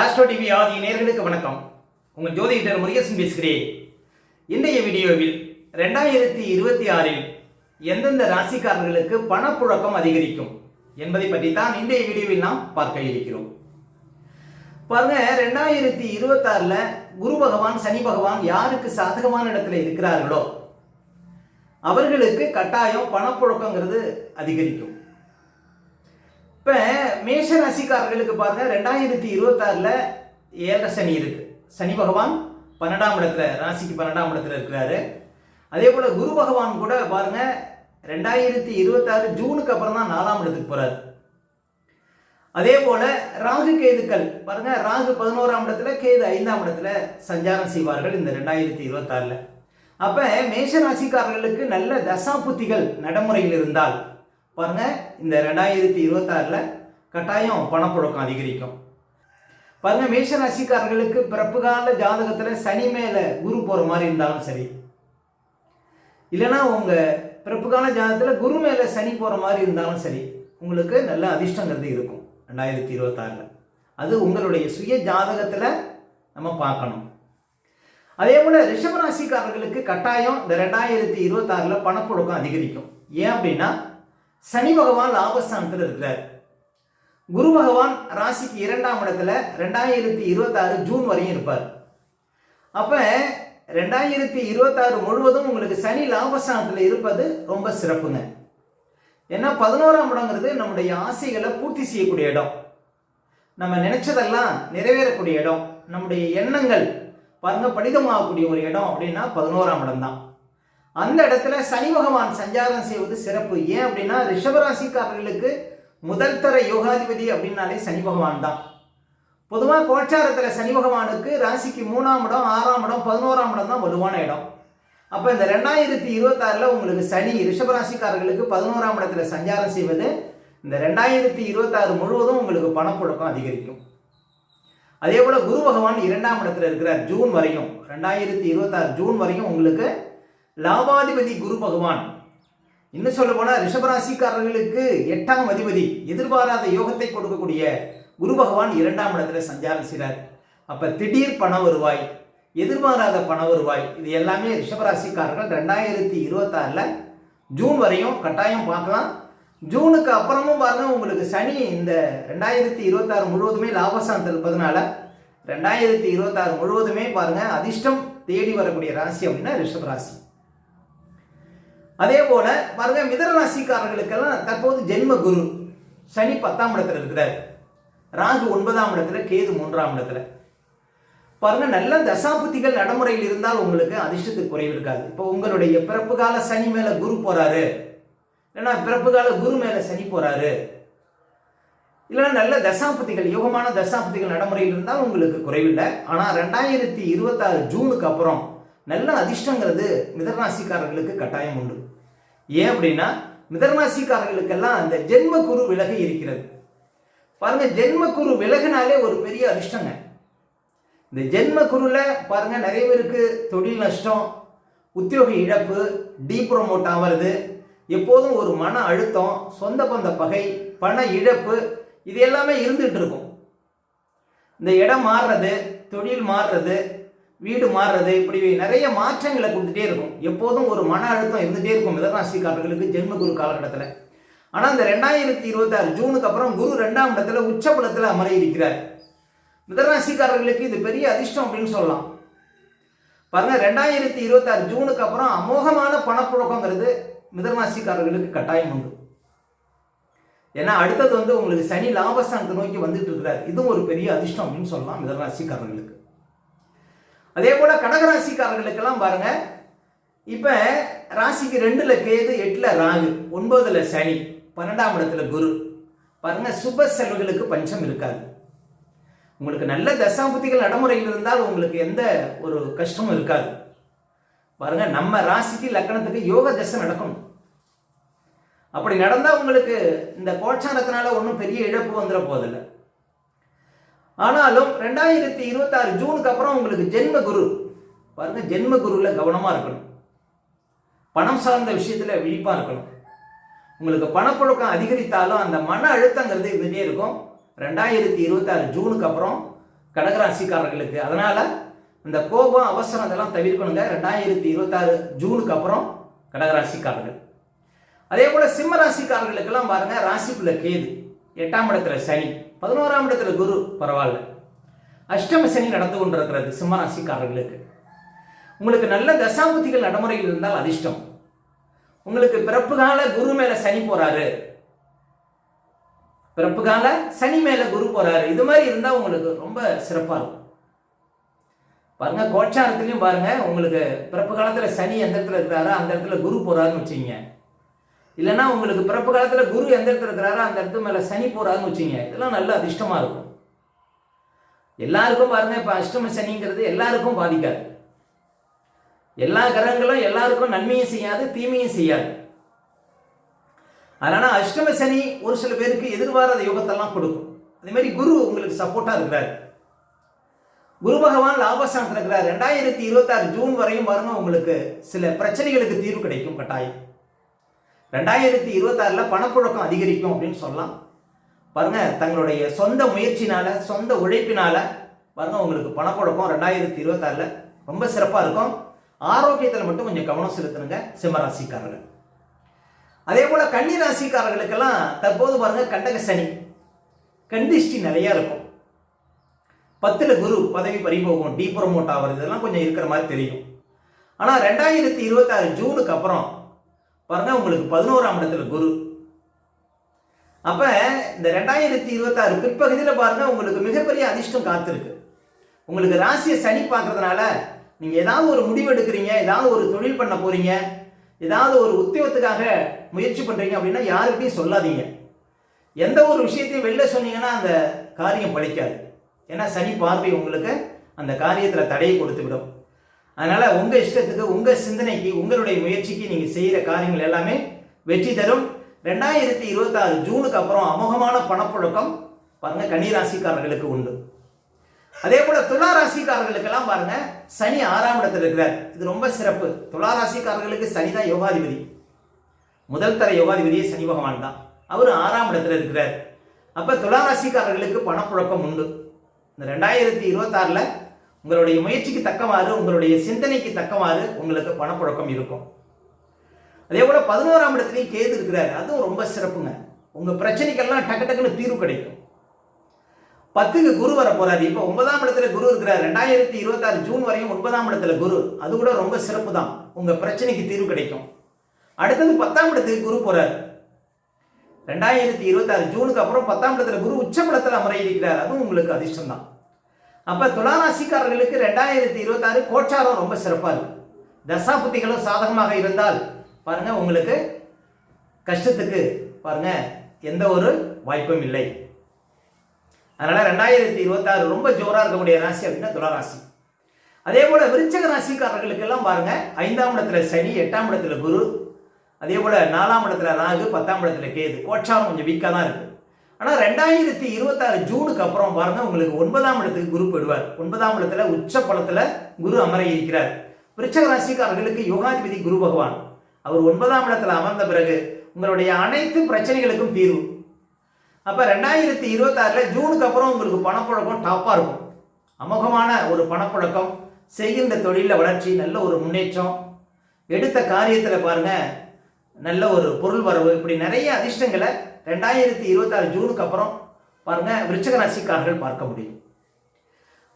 Astro TV ஆகிய நேயர்களுக்கு வணக்கம். உங்கள் ஜோதிடர் முருகேசன் பேசுகிறேன். இன்றைய வீடியோவில் 2026 எந்தெந்த ராசிக்காரர்களுக்கு பணப்புழக்கம் அதிகரிக்கும் என்பதை பற்றி தான் இன்றைய வீடியோவில் நாம் பார்க்க இருக்கிறோம். பாருங்க, 2026 குரு பகவான் சனி பகவான் யாருக்கு சாதகமான இடத்துல இருக்கிறார்களோ அவர்களுக்கு கட்டாயம் பணப்புழக்கங்கிறது அதிகரிக்கும். இப்போ மேஷ ராசிக்காரர்களுக்கு பாருங்க, 2026 ஏழரை சனி இருக்கு. சனி பகவான் 12ஆம் இடத்துல, ராசிக்கு 12ஆம் இடத்துல இருக்கிறாரு. அதே போல குரு பகவான் கூட பாருங்க 2026 ஜூனுக்கு அப்புறம் தான் 4ஆம் இடத்துக்கு போறாரு. அதே போல ராகு கேதுக்கள் பாருங்க, ராகு 11ஆம் இடத்துல, கேது 5ஆம் இடத்துல சஞ்சாரம் செய்வார்கள் இந்த 2026. அப்ப மேஷ ராசிக்காரர்களுக்கு நல்ல தசாபுத்திகள் நடைமுறையில் இருந்தால் பாருங்க, இந்த 2026 கட்டாயம் பணப்புழக்கம் அதிகரிக்கும். பாருங்க, மேஷ ராசிக்காரர்களுக்கு பிறப்பு கால ஜாதகத்தில் சனி மேல குரு போற மாதிரி இருந்தாலும் சரி, இல்லைன்னா உங்க பிறப்பு கால ஜாதகத்தில் குரு மேல சனி போற மாதிரி இருந்தாலும் சரி, உங்களுக்கு நல்ல அதிர்ஷ்டங்கிறது இருக்கும் 2026. அது உங்களுடைய சுய ஜாதகத்தில் நம்ம பார்க்கணும். அதே போல ரிஷபராசிக்காரர்களுக்கு கட்டாயம் இந்த 2026 பணப்புழக்கம் அதிகரிக்கும். ஏன் அப்படின்னா, சனி பகவான் லாபஸ்தானத்தில் இருக்கிறார். குரு பகவான் ராசிக்கு 2ஆம் இடத்துல 2026 ஜூன் வரையும் இருப்பார். அப்ப 2026 முழுவதும் உங்களுக்கு சனி லாபஸ்தானத்தில் இருப்பது ரொம்ப சிறப்புங்க. ஏன்னா 11ஆம் இடங்கிறது நம்முடைய ஆசைகளை பூர்த்தி செய்யக்கூடிய இடம், நம்ம நினைச்சதெல்லாம் நிறைவேறக்கூடிய இடம், நம்முடைய எண்ணங்கள் பாருங்க பலிதமாகக்கூடிய ஒரு இடம் அப்படின்னா 11ஆம் இடம் தான். அந்த இடத்துல சனி பகவான் சஞ்சாரம் செய்வது சிறப்பு. ஏன் அப்படின்னா, ரிஷபராசிக்காரர்களுக்கு முதல் தர யோகாதிபதி அப்படின்னாலே சனி பகவான் தான். பொதுவாக கோச்சாரத்தில் சனி பகவானுக்கு ராசிக்கு 3ஆம் இடம், 6ஆம் இடம், 11ஆம் இடம் தான் வலுவான இடம். அப்போ இந்த 2026 உங்களுக்கு சனி ரிஷபராசிக்காரர்களுக்கு 11ஆம் இடத்துல சஞ்சாரம் செய்வது இந்த 2026 முழுவதும் உங்களுக்கு பணப்புழக்கம் அதிகரிக்கும். அதே போல குரு பகவான் 2ஆம் இடத்துல இருக்கிறார் ஜூன் வரையும். 2026 ஜூன் வரையும் உங்களுக்கு லாபாதிபதி குரு பகவான். இன்னும் சொல்ல போனால் ரிஷபராசிக்காரர்களுக்கு 8ஆம் அதிபதி, எதிர்பாராத யோகத்தை கொடுக்கக்கூடிய குரு பகவான் 2ஆம் இடத்துல சஞ்சாரம் செய்கிறார். அப்போ திடீர் பண வருவாய், எதிர்பாராத பண வருவாய், இது எல்லாமே ரிஷபராசிக்காரர்கள் 2026 ஜூன் வரையும் கட்டாயம் பார்க்கலாம். ஜூனுக்கு அப்புறமும் பாருங்க, உங்களுக்கு சனி இந்த 2026 முழுவதுமே லாபஸ்தானத்தில் இருப்பதனால 2026 முழுவதுமே பாருங்க அதிர்ஷ்டம் தேடி வரக்கூடிய ராசி அப்படின்னா ரிஷபராசி. அதே போல பாருங்க, மிதுன ராசிக்காரர்களுக்கெல்லாம் தற்போது ஜென்ம குரு சனி 10ஆம் இடத்துல இருக்கிறார். ராகு 9ஆம் இடத்துல, கேது 3ஆம் இடத்துல. பாருங்க, நல்ல தசாபுத்திகள் நடைமுறையில் இருந்தால் உங்களுக்கு அதிர்ஷ்டத்துக்கு குறைவு இருக்காது. இப்போ உங்களுடைய பிறப்பு கால சனி மேல குரு போறாரு, இல்லைன்னா பிறப்பு கால குரு மேல சனி போறாரு, இல்லைன்னா நல்ல தசாபுத்திகள் யோகமான தசாபுத்திகள் நடைமுறையில் இருந்தால் உங்களுக்கு குறைவில்லை. ஆனால் 2026 ஜூனுக்கு அப்புறம் நல்ல அதிர்ஷ்டங்கிறது மிதனராசிக்காரர்களுக்கு கட்டாயம் உண்டு. ஏன் அப்படின்னா, மிதனராசிக்காரர்களுக்கெல்லாம் அந்த ஜென்ம குரு விலகி இருக்கிறது. பாருங்க, ஜென்ம குரு விலகினாலே ஒரு பெரிய அதிர்ஷ்டங்க. இந்த ஜென்ம குருல பாருங்க நிறைய பேருக்கு தொழில் நஷ்டம், உத்தியோக இழப்பு, டீப்ரமோட் ஆகிறது, எப்போதும் ஒரு மன அழுத்தம், சொந்த பந்த பகை, பண இழப்பு, இது எல்லாமே இருந்துகிட்டு இருக்கும். இந்த இடம் மாறுறது, தொழில் மாறுறது, வீடு மாறுறது, இப்படி நிறைய மாற்றங்களை கொடுத்துட்டே இருக்கும். எப்போதும் ஒரு மன அழுத்தம் இருந்துகிட்டே இருக்கும் மிதனராசிக்காரர்களுக்கு ஜென்ம குரு காலகட்டத்தில். ஆனால் இந்த 2026 ஜூனுக்கு அப்புறம் குரு 2ஆம் இடத்துல உச்சபலத்தில் அமர இருக்கிறார். மிதனராசிக்காரர்களுக்கு இது பெரிய அதிர்ஷ்டம் அப்படின்னு சொல்லலாம். பாருங்க, 2026 ஜூனுக்கு அப்புறம் அமோகமான பணப்புழக்கங்கிறது மிதனராசிக்காரர்களுக்கு கட்டாயம் உண்டு. ஏன்னா அடுத்தது உங்களுக்கு சனி லாபஸ்தானத்தை நோக்கி வந்துட்டு இருக்கிறார். இதுவும் ஒரு பெரிய அதிர்ஷ்டம் அப்படின்னு சொல்லலாம் மிதனராசிக்காரர்களுக்கு. அதே போல கடகராசிக்காரர்களுக்கெல்லாம் பாருங்க, இப்ப ராசிக்கு 2ல் கேது, 8ல் ராகு, 9ல் சனி, 12ஆம் இடத்துல குரு. பாருங்க, சுப செல்வங்களுக்கு பஞ்சம் இருக்காது. உங்களுக்கு நல்ல தசாபுத்திகள் நடைமுறையில் இருந்தால் உங்களுக்கு எந்த ஒரு கஷ்டமும் இருக்காது. பாருங்க, நம்ம ராசிக்கு லக்கணத்துக்கு யோக தசை நடக்கணும். அப்படி நடந்தால் உங்களுக்கு இந்த கோச்சாரத்தினால ஒன்றும் பெரிய இழப்பு வந்துட போதில்லை. ஆனாலும் 2026 ஜூனுக்கு அப்புறம் உங்களுக்கு ஜென்ம குரு பாருங்க, ஜென்ம குருல கவனமா இருக்கணும். பணம் சார்ந்த விஷயத்துல விழிப்பா இருக்கணும். உங்களுக்கு பணப்புழக்கம் அதிகரித்தாலும் அந்த மன அழுத்தங்கிறது இருந்துகிட்டே இருக்கும். 2026 ஜூனுக்கு அப்புறம் கடகராசிக்காரர்களுக்கு. அதனால் இந்த கோபம் அவசரம் இதெல்லாம் தவிர்க்கணுங்க 2026 ஜூனுக்கு அப்புறம் கடகராசிக்காரர்கள். அதே போல் சிம்ம ராசிக்காரர்களுக்கெல்லாம் பாருங்கள், ராசிக்குள்ள கேது, 8ஆம் இடத்துல சனி, 11ஆம் இடத்துல குரு, பரவாயில்ல. அஷ்டம சனி நடந்து கொண்டிருக்கிறது சிம்ம ராசிக்காரர்களுக்கு. உங்களுக்கு நல்ல தசாபுத்திகள் நடைமுறையில் இருந்தால் அதிர்ஷ்டம். உங்களுக்கு பிறப்பு கால குரு மேல சனி போறாரு, பிறப்பு கால சனி மேல குரு போறாரு, இது மாதிரி இருந்தா உங்களுக்கு ரொம்ப சிறப்பா இருக்கும். பாருங்க, கோச்சாரத்திலையும் பாருங்க, உங்களுக்கு பிறப்பு காலத்துல சனி எந்த இடத்துல இருக்கிறாரோ அந்த இடத்துல குரு போறாருன்னு வச்சுங்க. இல்லைன்னா உங்களுக்கு பிறப்பு காலத்துல குரு எந்த இடத்துல இருக்கிறாரோ அந்த இடத்து மேல சனி போறாருன்னு வச்சுங்க. இதெல்லாம் நல்ல அதிர்ஷ்டமா இருக்கும். எல்லாருக்கும் பாருங்க, இப்ப அஷ்டம சனிங்கிறது எல்லாருக்கும் பாதிக்காது. எல்லா கிரகங்களும் எல்லாருக்கும் நன்மையும் செய்யாது, தீமையும் செய்யாது. அதனால அஷ்டம சனி ஒரு சில பேருக்கு எதிர்பாராத யோகத்தெல்லாம் கொடுக்கும். அதே மாதிரி குரு உங்களுக்கு சப்போர்ட்டா இருக்கிறார். குரு பகவான் லாபஸ்தானத்தில் இருக்கிறார். 2026 ஜூன் வரையும் பாருங்க, உங்களுக்கு சில பிரச்சனைகளுக்கு தீர்வு கிடைக்கும் கட்டாயம். 2026 பணப்புழக்கம் அதிகரிக்கும் அப்படின்னு சொல்லலாம். பாருங்க, தங்களுடைய சொந்த முயற்சினால, சொந்த உழைப்பினால பாருங்க, உங்களுக்கு பணப்புழக்கம் 2026 ரொம்ப சிறப்பா இருக்கும். ஆரோக்கியத்தில் மட்டும் கொஞ்சம் கவனம் செலுத்தணுங்க சிம்மராசிக்காரர்கள். அதே போல கன்னி ராசிக்காரர்களுக்கெல்லாம் தற்போது பாருங்க, கண்டக சனி, கண்டிஷ்டி நிறைய இருக்கும். 10ல் குரு, பதவி பறிபோகும், டீ ப்ரமோட் ஆகிறது, இதெல்லாம் கொஞ்சம் இருக்கிற மாதிரி தெரியும். ஆனால் 2026 ஜூனுக்கு அப்புறம் பாருங்க, உங்களுக்கு 11ஆம் இடத்துல குரு. அப்ப இந்த 2026 பிற்பகுதியில் பாருங்க, உங்களுக்கு மிகப்பெரிய அதிர்ஷ்டம் காத்திருக்கு. உங்களுக்கு ராசியை சனி பார்க்கறதுனால நீங்க ஏதாவது ஒரு முடிவு எடுக்கிறீங்க, ஏதாவது ஒரு தொழில் பண்ண போறீங்க, ஏதாவது ஒரு உத்தியோகத்துக்காக முயற்சி பண்றீங்க அப்படின்னா யாருக்கிட்டையும் சொல்லாதீங்க. எந்த ஒரு விஷயத்தையும் வெளில சொன்னீங்கன்னா அந்த காரியம் பலிக்காது. ஏன்னா சனி பார்வை உங்களுக்கு அந்த காரியத்தில் தடையை கொடுத்து விடும். அதனால உங்க இஷ்டத்துக்கு, உங்க சிந்தனைக்கு, உங்களுடைய முயற்சிக்கு நீங்க செய்யற காரியங்கள் எல்லாமே வெற்றி தரும். 2026 ஜூனுக்கு அப்புறம் அமோகமான பணப்புழக்கம் பாருங்க கன்னிராசிக்காரர்களுக்கு உண்டு. அதே போல துலா ராசிக்காரர்களுக்கெல்லாம் பாருங்க, சனி 6ஆம் இடத்துல இருக்கிறார். இது ரொம்ப சிறப்பு. துலா ராசிக்காரர்களுக்கு சனி தான் யோகாதிபதி. முதல் தர யோகாதிபதியே சனி பகவான் தான். அவர் 6ஆம் இடத்துல இருக்கிறார். அப்ப துலா ராசிக்காரர்களுக்கு பணப்புழக்கம் உண்டு. இந்த 2026 உங்களுடைய முயற்சிக்கு தக்கவாறு, உங்களுடைய சிந்தனைக்கு தக்கவாறு உங்களுக்கு பணப்புழக்கம் இருக்கும். அதே போல 11ஆம் இடத்துலையும் கேது இருக்கிறார். அதுவும் ரொம்ப சிறப்புங்க. உங்க பிரச்சனைக்கெல்லாம் டக்கு டக்குன்னு தீர்வு கிடைக்கும். 10க்கு குரு வர போறாரு. இப்போ 9ஆம் இடத்துல குரு இருக்கிறார். 2026 ஜூன் வரையும் 9ஆம் இடத்துல குரு, அது கூட ரொம்ப சிறப்பு தான். உங்க பிரச்சனைக்கு தீர்வு கிடைக்கும். அடுத்தது 10ஆம் இடத்துக்கு குரு போறார். 2026 ஜூனுக்கு அப்புறம் 10ஆம் இடத்துல குரு உச்சபலத்தில் அமர இருக்கிறார். அதுவும் உங்களுக்கு அதிர்ஷ்டம் தான். அப்ப துலா ராசிக்காரர்களுக்கு 2026 கோச்சாரம் ரொம்ப சிறப்பா இருக்கு. தசாபுத்திகளும் சாதகமாக இருந்தால் பாருங்க, உங்களுக்கு கஷ்டத்துக்கு பாருங்க எந்த ஒரு வாய்ப்பும் இல்லை. அதனால 2026 ரொம்ப ஜோரா இருக்கக்கூடிய ராசி அப்படின்னா துலா ராசி. அதே போல விருச்சக ராசிக்காரர்களுக்கு எல்லாம் பாருங்க, 5ஆம் இடத்துல சனி, 8ஆம் இடத்துல குரு, அதே போல 4ஆம் இடத்துல ராகு, 10ஆம் இடத்துல கேது. கோச்சாரம் கொஞ்சம் வீக்கா தான் இருக்கு. ஆனால் 2026 ஜூனுக்கு அப்புறம் பாருங்க, உங்களுக்கு 9ஆம் இடத்துக்கு குரு போயிடுவார். 9ஆம் இடத்துல உச்ச பலத்துல குரு அமர இருக்கிறார். விருச்சக ராசிக்காரர்களுக்கு யோகாதிபதி குரு பகவான். அவர் 9ஆம் இடத்துல அமர்ந்த பிறகு உங்களுடைய அனைத்து பிரச்சனைகளுக்கும் தீர்வு. அப்ப 2026 ஜூனுக்கு அப்புறம் உங்களுக்கு பணப்புழக்கம் டாப்பா இருக்கும். அமோகமான ஒரு பணப்புழக்கம், செய்கின்ற தொழில வளர்ச்சி, நல்ல ஒரு முன்னேற்றம், எடுத்த காரியத்தில் பாருங்க நல்ல ஒரு பொருள் வரவு, இப்படி நிறைய அதிர்ஷ்டங்களை 2026 ஜூனுக்கு அப்புறம் பாருங்க விருச்சிக ராசிக்காரர்கள் பார்க்க முடியும்.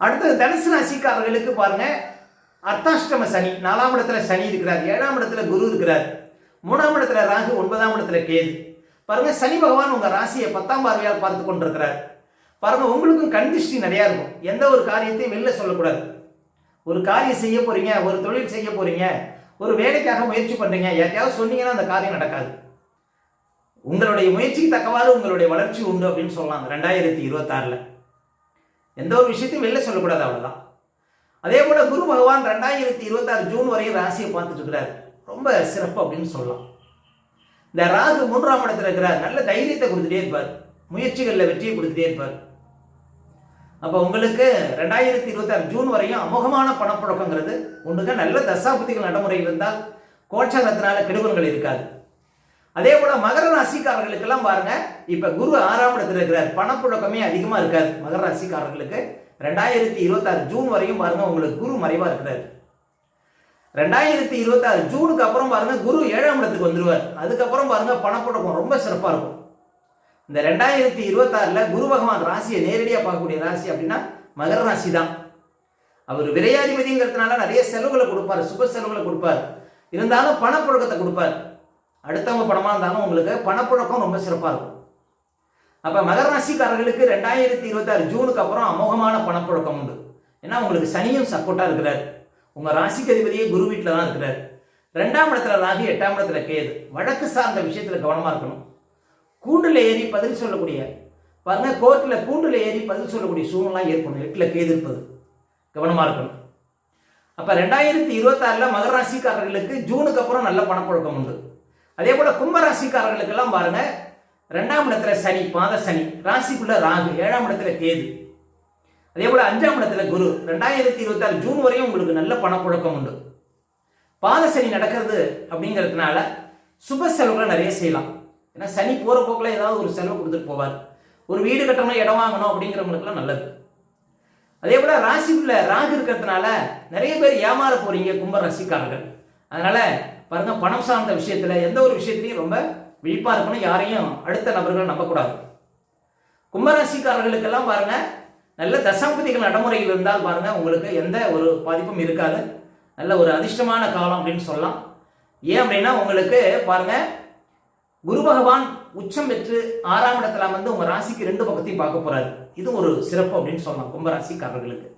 அடுத்தது தனுசு ராசிக்காரர்களுக்கு பாருங்க, அர்த்தாஷ்டம சனி, 4ஆம் இடத்துல சனி இருக்கிறார், 7ஆம் இடத்துல குரு இருக்கிறார், 3ஆம் இடத்துல ராகு, 9ஆம் இடத்துல கேது. பாருங்க, சனி பகவான் உங்க ராசியை 10ஆம் பார்வையால் பார்த்து கொண்டிருக்கிறார். பாருங்க, உங்களுக்கும் கண் திருஷ்டி நிறையா இருக்கும். எந்த ஒரு காரியத்தையும் வெளில சொல்லக்கூடாது. ஒரு காரியம் செய்ய போறீங்க, ஒரு தொழில் செய்ய போறீங்க, ஒரு வேலைக்காக முயற்சி பண்றீங்க, யார்ட்டையாவது சொன்னீங்கன்னா அந்த காரியம் நடக்காது. உங்களுடைய முயற்சிக்கு தக்கவாறு உங்களுடைய வளர்ச்சி உண்டு அப்படின்னு சொல்லலாம். 2026 எந்த ஒரு விஷயத்தையும் வெளில சொல்லக்கூடாது, அவ்வளவுதான். அதே போல குரு பகவான் 2026 ஜூன் வரையும் ராசியை பார்த்துட்டு இருக்கிறார். ரொம்ப சிறப்பு அப்படின்னு சொல்லலாம். இந்த ராகு 3ஆம் இடத்துல இருக்கிறார். நல்ல தைரியத்தை கொடுத்துட்டே இருப்பார், முயற்சிகளில் வெற்றியை கொடுத்துட்டே இருப்பார். அப்போ உங்களுக்கு 2026 ஜூன் வரையும் அமோகமான பணப்புழக்கங்கிறது உண்டுங்க. நல்ல தசாபுத்திகள் நடைமுறையில் இருந்தால் கோட்சரத்தினால கெடுபலங்கள் இருக்காது. அதே போல மகர ராசிக்காரர்களுக்கெல்லாம் பாருங்க, இப்ப குரு 6ஆம் இடத்துல இருக்கிறார். பணப்புழக்கமே அதிகமா இருக்காது மகர ராசிக்காரர்களுக்கு. 2026 ஜூன் வரையும் பாருங்க உங்களுக்கு குரு மறைவா இருக்கிறார். 2026 ஜூனுக்கு அப்புறம் பாருங்க குரு 7ஆம் இடத்துக்கு வந்துருவார். அதுக்கப்புறம் பாருங்க பணப்புழக்கம் ரொம்ப சிறப்பா இருக்கும். இந்த 2026ல குரு பகவான் ராசியை நேரடியாக பார்க்கக்கூடிய ராசி அப்படின்னா மகர ராசி தான். அவர் விரையாதிபதிங்கிறதுனால நிறைய செலவுகளை கொடுப்பார், சுப செலவுகளை கொடுப்பார். இருந்தாலும் பணப்புழக்கத்தை கொடுப்பார். அடுத்தவங்க பணமாக இருந்தாலும் உங்களுக்கு பணப்புழக்கம் ரொம்ப சிறப்பாக இருக்கும். அப்போ மகர ராசிக்காரர்களுக்கு 2026 ஜூனுக்கு அப்புறம் அமோகமான பணப்புழக்கம் உண்டு. ஏன்னா உங்களுக்கு சனியும் சப்போர்ட்டாக இருக்கிறார். உங்கள் ராசிக்கு அதிபதியே குரு வீட்டில் தான் இருக்கிறார். 2ஆம் இடத்துல ராகு, 8ஆம் இடத்துல கேது. வழக்கு சார்ந்த விஷயத்தில் கவனமாக இருக்கணும். கூண்டில் ஏறி பதில் சொல்லக்கூடிய பாருங்க, கோர்ட்டில் கூண்டில் ஏறி பதில் சொல்லக்கூடிய சூழ்நிலை ஏற்படும். 8ல் கேது இருப்பது கவனமாக இருக்கணும். அப்போ 2026ல் மகர ராசிக்காரர்களுக்கு ஜூனுக்கு அப்புறம் நல்ல பணப்புழக்கம் உண்டு. அதே போல கும்பராசிக்காரர்களுக்கெல்லாம் பாருங்க, 2ஆம் இடத்துல சனி, பாத சனி, ராசிக்குள்ள ராகு, 7ஆம் இடத்துல கேது. அதே போல 5ஆம் இடத்துல குரு. 2026 ஜூன் வரையும் உங்களுக்கு நல்ல பணப்புழக்கம் உண்டு. பாத சனி நடக்கிறது அப்படிங்கிறதுனால சுப செலவுகளை நிறைய செய்யலாம். ஏன்னா சனி போற போக்கில் ஏதாவது ஒரு செலவு கொடுத்துட்டு போவார். ஒரு வீடு கட்டணும், இடம் வாங்கணும் அப்படிங்கிறவங்களுக்குலாம் நல்லது. அதே போல ராசிக்குள்ள ராகு இருக்கிறதுனால நிறைய பேர் ஏமாற போறீங்க கும்ப ராசிக்காரர்கள். அதனால பாருங்க, பணம் சார்ந்த விஷயத்துல எந்த ஒரு விஷயத்திலையும் ரொம்ப விழிப்பா இருக்கணும். யாரையும் அடுத்த நபர்களை நம்பக்கூடாது. கும்பராசிக்காரர்களுக்கெல்லாம் பாருங்க, நல்ல தசாபதிகள் நடைமுறையில் இருந்தால் பாருங்க உங்களுக்கு எந்த ஒரு பாதிப்பும் இருக்காது. நல்ல ஒரு அதிர்ஷ்டமான காலம் அப்படின்னு சொல்லலாம். ஏன் அப்படின்னா உங்களுக்கு பாருங்க, குரு பகவான் உச்சம் பெற்று 6ஆம் இடத்துல வந்து உங்க ராசிக்கு 2 பக்கத்தையும் பார்க்க போறாரு. இது ஒரு சிறப்பு அப்படின்னு சொல்லலாம் கும்பராசிக்காரர்களுக்கு.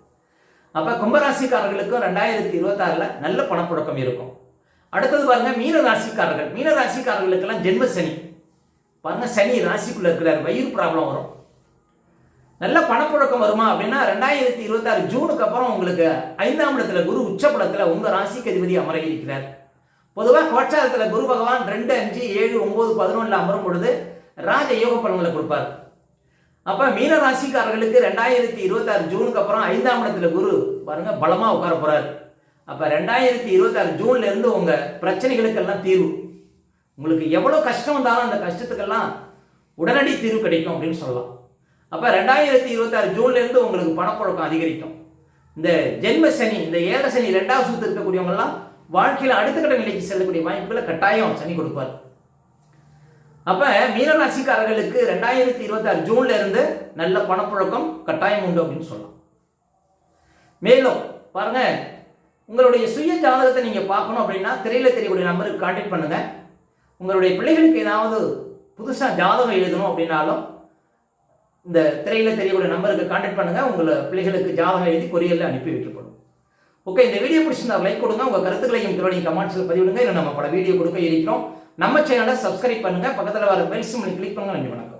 அப்ப கும்பராசிக்காரர்களுக்கும் 2026ல் நல்ல பணப்புழக்கம் இருக்கும். அடுத்தது பாருங்க, மீன ராசிக்காரர்கள். மீன ராசிக்காரர்களுக்கெல்லாம் ஜென்ம சனி பாருங்க, சனி ராசிக்குள்ள இருக்கிறார். வயிறு ப்ராப்ளம் வரும். நல்ல பணப்புழக்கம் வருமா அப்படின்னா 2026 ஜூனுக்கு அப்புறம் உங்களுக்கு 5ஆம் இடத்துல குரு உச்சபலத்துல உங்க ராசிக்கு அதிபதி அமர இருக்கிறார். பொதுவாக கோச்சாரத்தில் குரு பகவான் 2, 5, 7, 9, 11 அமரும் பொழுது ராஜ யோக பலன்களை கொடுப்பார். அப்ப மீன ராசிக்காரர்களுக்கு 2026 ஜூனுக்கு அப்புறம் 5ஆம் இடத்துல குரு பாருங்க பலமா உட்கார போறாரு. அப்ப 2026 ஜூன்ல இருந்து உங்க பிரச்சனைகளுக்கெல்லாம் தீர்வு. உங்களுக்கு எவ்வளவு கஷ்டம் வந்தாலும் அந்த கஷ்டத்துக்கெல்லாம் உடனடி தீர்வு கிடைக்கும் அப்படின்னு சொல்லலாம். அப்ப 2026 ஜூன்ல இருந்து உங்களுக்கு பணப்புழக்கம் அதிகரிக்கும். இந்த ஜென்ம சனி, இந்த 7 சனி 2ஆவது சுத்து இருக்கக்கூடியவங்க எல்லாம் வாழ்க்கையில் அடுத்த கட்ட நிலைக்கு செல்லக்கூடிய வாய்ப்புகளை கட்டாயம் சனி கொடுப்பார். அப்ப மீனராசிக்காரர்களுக்கு 2026 ஜூன்ல இருந்து நல்ல பணப்புழக்கம் கட்டாயம் உண்டு அப்படின்னு சொல்லலாம். மேலும் பாருங்க, உங்களுடைய சுய ஜாதகத்தை நீங்க பார்க்கணும் அப்படின்னா திரையில தெரியக்கூடிய நம்பருக்கு கான்டாக்ட் பண்ணுங்க. உங்களுடைய பிள்ளைகளுக்கு ஏதாவது புதுசா ஜாதகம் எழுதணும் அப்படின்னாலும் இந்த திரையில தெரியக்கூடிய நம்பருக்கு கான்டாக்ட் பண்ணுங்க. உங்களை பிள்ளைகளுக்கு ஜாதகம் எழுதி கொரியரில் அனுப்பி வைக்கப்படும். ஓகே, இந்த வீடியோ பிடிச்சிருந்தா லைக் கொடுங்க. உங்க கருத்துக்களையும் கீழே கமெண்ட்ஸ்ல பதிவிடுங்க. இல்லை நம்ம பல வீடியோ கொடுக்க இருக்கிறோம். நம்ம சேனலை சப்ஸ்கிரைப் பண்ணுங்க. பக்கத்தில் வர பெல் சிம்பலை கிளிக் பண்ணுங்க. நன்றி, வணக்கம்.